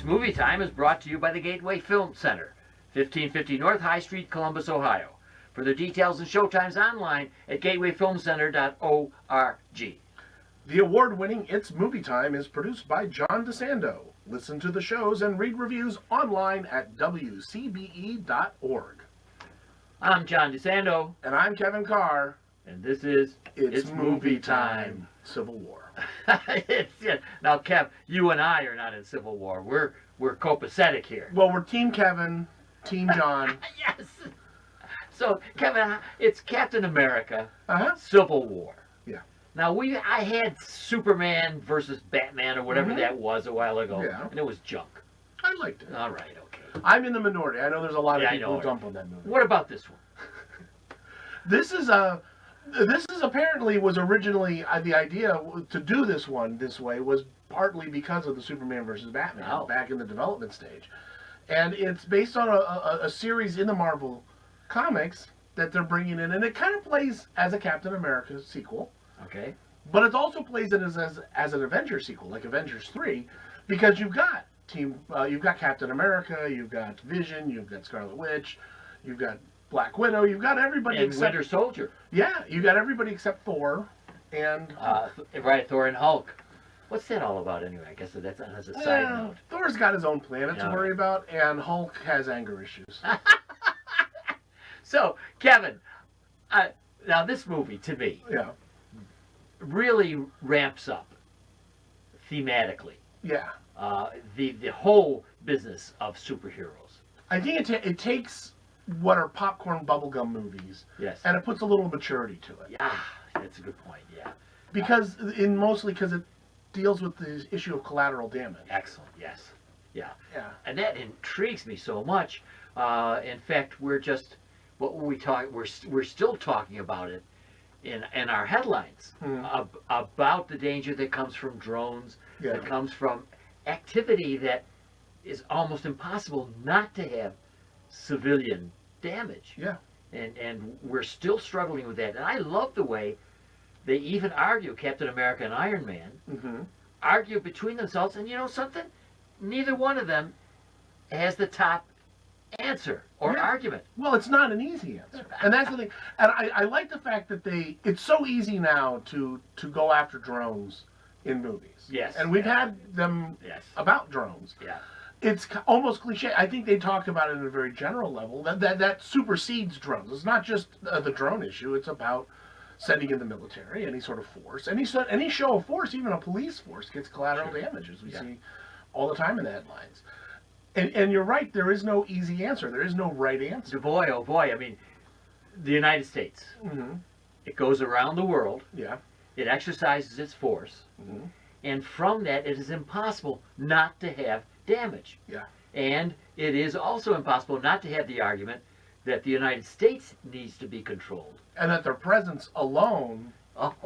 Movie Time is brought to you by the Gateway Film Center, 1550 North High Street, Columbus, Ohio. Further details and showtimes online at gatewayfilmcenter.org. The award-winning It's Movie Time is produced by John DeSando. Listen to the shows and read reviews online at WCBE.org. I'm John DeSando. And I'm Kevin Carr. And this is It's Movie Time. Civil War. Now, Kev, you and I are not in Civil War. We're copacetic here. Well, we're Team Kevin, Team John. Yes. So, Kevin, it's Captain America, Uh-huh. Civil War. Yeah. Now, I had Superman versus Batman or whatever that was a while ago, and it was junk. I liked it. All right, okay. I'm in the minority. I know there's a lot of people who jump on that movie. What about this one? This is apparently was originally the idea to do this one this way was partly because of the Superman versus Batman back in the development stage, and it's based on a series in the Marvel comics that they're bringing in, and it kind of plays as a Captain America sequel. Okay. But it also plays it as an Avengers sequel, like Avengers 3, because you've got Captain America, you've got Vision, you've got Scarlet Witch, you've got Black Widow, you've got everybody except Winter Soldier. Yeah, you got everybody except Thor and right, Thor and Hulk. What's that all about anyway? I guess that's as a side note. Thor's got his own planet to worry about, and Hulk has anger issues. So, Kevin, now this movie to me really ramps up thematically. Yeah. The whole business of superheroes. I think it takes what are popcorn bubblegum movies, and it puts a little maturity to it. Yeah, that's a good point. Yeah, mostly because it deals with the issue of collateral damage. Excellent. Yes. Yeah. And that intrigues me so much. In fact, we're still talking about it in our headlines about the danger that comes from drones, that comes from activity that is almost impossible not to have civilian damage. Yeah. And we're still struggling with that. And I love the way they even argue, Captain America and Iron Man, argue between themselves. And you know something? Neither one of them has the top answer or argument. Well, it's not an easy answer. And that's the thing. And I like the fact that it's so easy now to go after drones in movies. Yes. And we've had them about drones. Yeah. It's almost cliche. I think they talk about it at a very general level. That supersedes drones. It's not just the drone issue. It's about sending in the military, any sort of force. Any show of force, even a police force, gets collateral damage, as we see all the time in the headlines. And you're right, there is no easy answer. There is no right answer. Boy, oh boy. I mean, the United States, it goes around the world. Yeah. It exercises its force. And from that, it is impossible not to have damage. Yeah. And it is also impossible not to have the argument that the United States needs to be controlled. And that their presence alone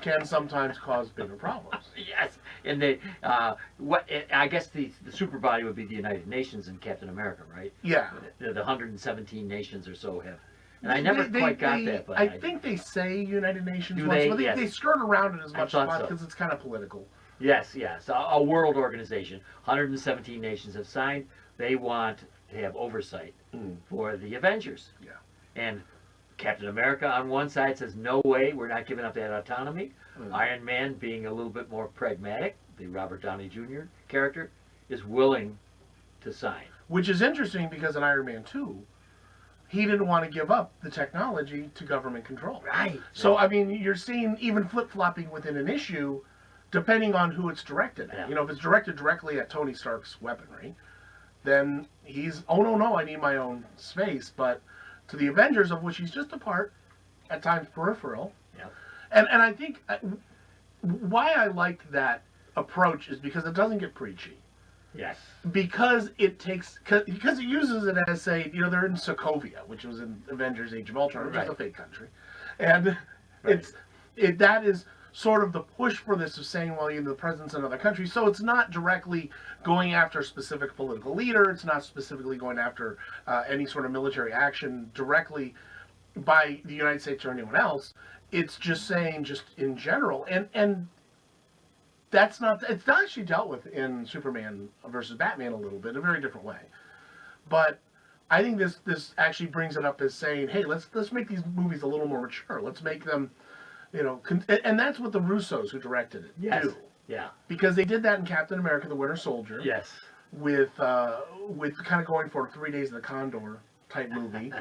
can sometimes cause bigger problems. Yes. And I guess the super body would be the United Nations and Captain America, right? Yeah. The 117 nations or so have. And I never quite got that. But I think they say United Nations once, but they skirt around it as much as possible because it's kind of political. Yes. A world organization. 117 nations have signed. They want to have oversight for the Avengers. Yeah. And Captain America on one side says, no way, we're not giving up that autonomy. Iron Man, being a little bit more pragmatic, the Robert Downey Jr. character, is willing to sign. Which is interesting because in Iron Man 2, he didn't want to give up the technology to government control. Right. So, I mean, you're seeing even flip-flopping within an issue depending on who it's directed at. You know, if it's directed directly at Tony Stark's weaponry, then he's, oh, no, I need my own space. But to the Avengers, of which he's just a part, at times peripheral. Yeah. And I think why I like that approach is because it doesn't get preachy. Yes. Because it uses it as, say, you know, they're in Sokovia, which was in Avengers Age of Ultron, which is a fake country. And that is sort of the push for this of saying, well, you're in the presence of another country. So it's not directly going after a specific political leader. It's not specifically going after any sort of military action directly by the United States or anyone else. It's just saying, just in general. And that's not, it's not actually dealt with in Superman versus Batman a little bit, a very different way. But I think this actually brings it up as saying, hey, let's make these movies a little more mature. Let's make them, and that's what the Russos who directed it do. Yeah. Because they did that in Captain America: The Winter Soldier. Yes. With kind of going for 3 Days of the Condor type movie,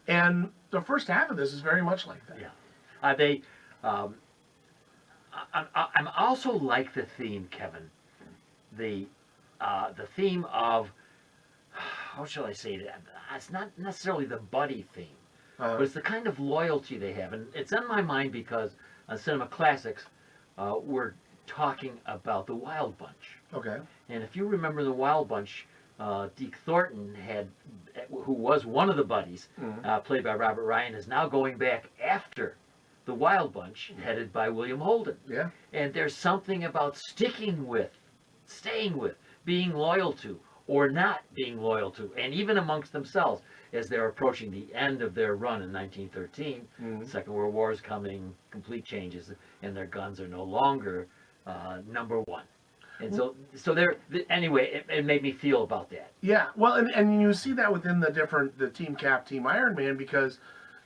and the first half of this is very much like that. Yeah. I'm also like the theme, Kevin. The theme of, how shall I say it? It's not necessarily the buddy theme, but it's the kind of loyalty they have, and it's on my mind because on Cinema Classics, we're talking about the Wild Bunch. Okay. And if you remember the Wild Bunch, Deke Thornton who was one of the buddies, played by Robert Ryan, is now going back after the Wild Bunch, headed by William Holden. Yeah. And there's something about staying with, being loyal to, or not being loyal to, and even amongst themselves, as they're approaching the end of their run in 1913. The Second World War is coming, complete changes, and their guns are no longer number one. And so anyway, it made me feel about that. Yeah, well, and you see that within the Team Cap, Team Iron Man, because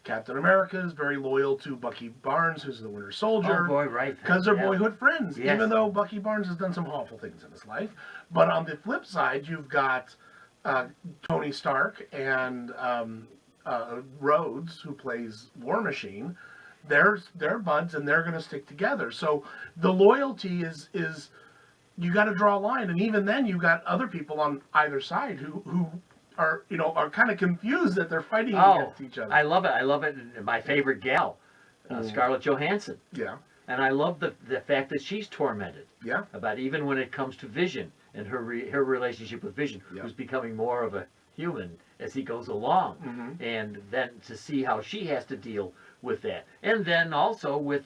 Captain America is very loyal to Bucky Barnes, who's the Winter Soldier. Oh boy, right. Because they're boyhood friends, Yes. even though Bucky Barnes has done some awful things in his life. But on the flip side, you've got Tony Stark and Rhodes, who plays War Machine. They're buds, and they're going to stick together. So the loyalty is you got to draw a line, and even then, you've got other people on either side who are kind of confused that they're fighting against each other. I love it. My favorite gal, Scarlett Johansson. Yeah. And I love the fact that she's tormented. Yeah. About even when it comes to Vision and her relationship with Vision, who's becoming more of a human as he goes along, and then to see how she has to deal with that, and then also with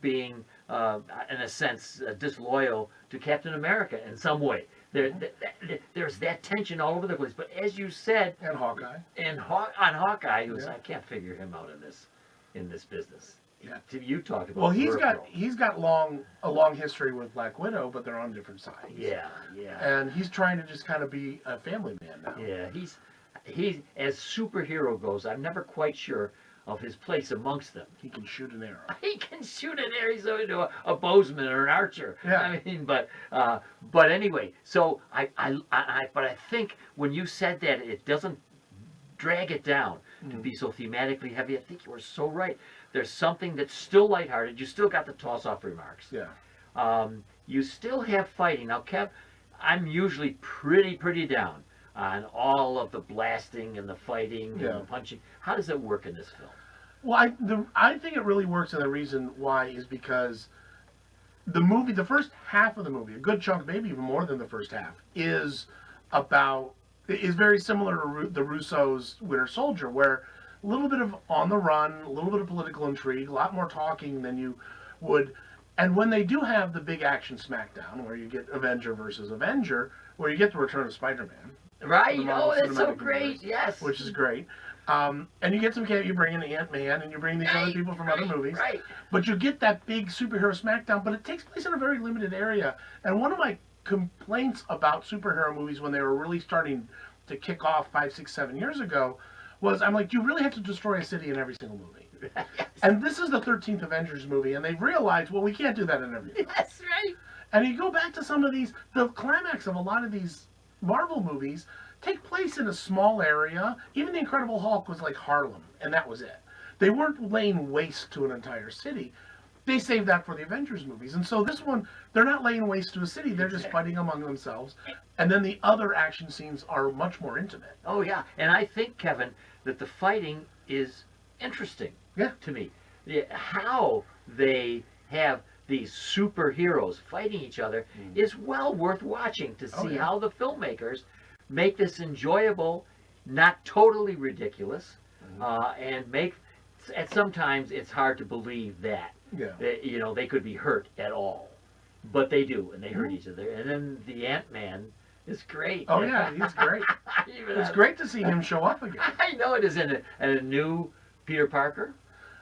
being in a sense disloyal to Captain America in some way. There's that tension all over the place. But as you said, And Hawkeye. on Hawkeye, I can't figure him out in this business. Yeah. You talked about. Well, he's got a long history with Black Widow, but they're on different sides. Yeah. And he's trying to just kind of be a family man now. Yeah, he's as superhero goes, I'm never quite sure of his place amongst them. He can shoot an arrow. He can shoot an arrow. He's a bowsman or an archer. Yeah. I mean, but anyway. So but I think when you said that, it doesn't drag it down to be so thematically heavy. I think you were so right. There's something that's still lighthearted. You still got the toss-off remarks. Yeah. You still have fighting. Now, Kev, I'm usually pretty down on all of the blasting and the fighting and the punching. How does it work in this film? Well, I think it really works, and the reason why is because the first half of the movie, a good chunk, maybe even more than the first half, is very similar to the Russos' Winter Soldier, where a little bit of on the run, a little bit of political intrigue, a lot more talking than you would. And when they do have the big action smackdown, where you get Avenger versus Avenger, where you get the return of Spider-Man. Right? Oh, that's so great. Yes. Which is great. And you get you bring in Ant-Man, and you bring these other people from other movies. Right. But you get that big superhero smackdown, but it takes place in a very limited area. And one of my complaints about superhero movies when they were really starting to kick off 5, 6, 7 years ago was, I'm like, you really have to destroy a city in every single movie. Yes. And this is the 13th Avengers movie, and they've realized, well, we can't do that in every movie. That's right. And you go back to some of these, the climax of a lot of these Marvel movies take place in a small area. Even the Incredible Hulk was like Harlem, and that was it. They weren't laying waste to an entire city. They saved that for the Avengers movies. And so this one, they're not laying waste to a city. They're just fighting among themselves. And then the other action scenes are much more intimate. Oh, yeah. And I think, Kevin, that the fighting is interesting to me. How they have these superheroes fighting each other is well worth watching to see how the filmmakers make this enjoyable, not totally ridiculous, and sometimes it's hard to believe that they could be hurt at all, but they do, and they hurt each other. And then the Ant-Man is great. Oh yeah, he's great. It's great to see him show up again. I know it is, in a new Peter Parker.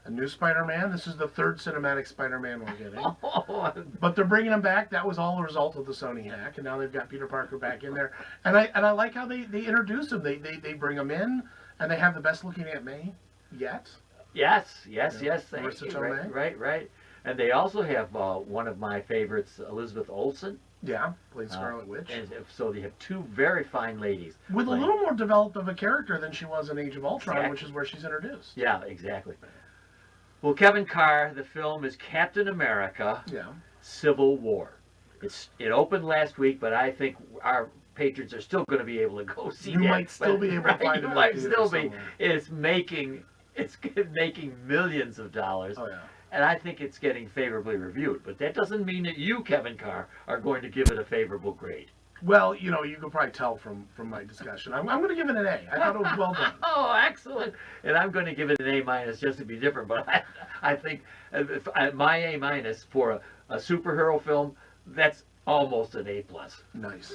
a new Spider-Man. This is the third cinematic Spider-Man we're getting. Oh, But they're bringing him back. That was all a result of the Sony hack, and now they've got Peter Parker back in there. And I like how they introduce him. They bring him in, and they have the best looking Aunt May yet. yes. Yeah, Thank Marissa you. Tomei. Right. And they also have one of my favorites, Elizabeth Olsen. Yeah, played Scarlet Witch. And so they have two very fine ladies. With playing. a little more developed of a character than she was in Age of Ultron, Exactly. which is where she's introduced. Yeah, exactly. Well, Kevin Carr, the film is Captain America, Yeah. Civil War. It opened last week, but I think our patrons are still going to be able to go see You that. might still be able to find it You in might a theater still be. somewhere. It's making millions of dollars. Oh, yeah. And I think it's getting favorably reviewed. But that doesn't mean that you, Kevin Carr, are going to give it a favorable grade. Well, you could probably tell from my discussion. I'm going to give it an A. I thought it was well done. Oh, excellent. And I'm going to give it an A- just to be different. But I think my A- for a superhero film, that's almost an A+. Nice.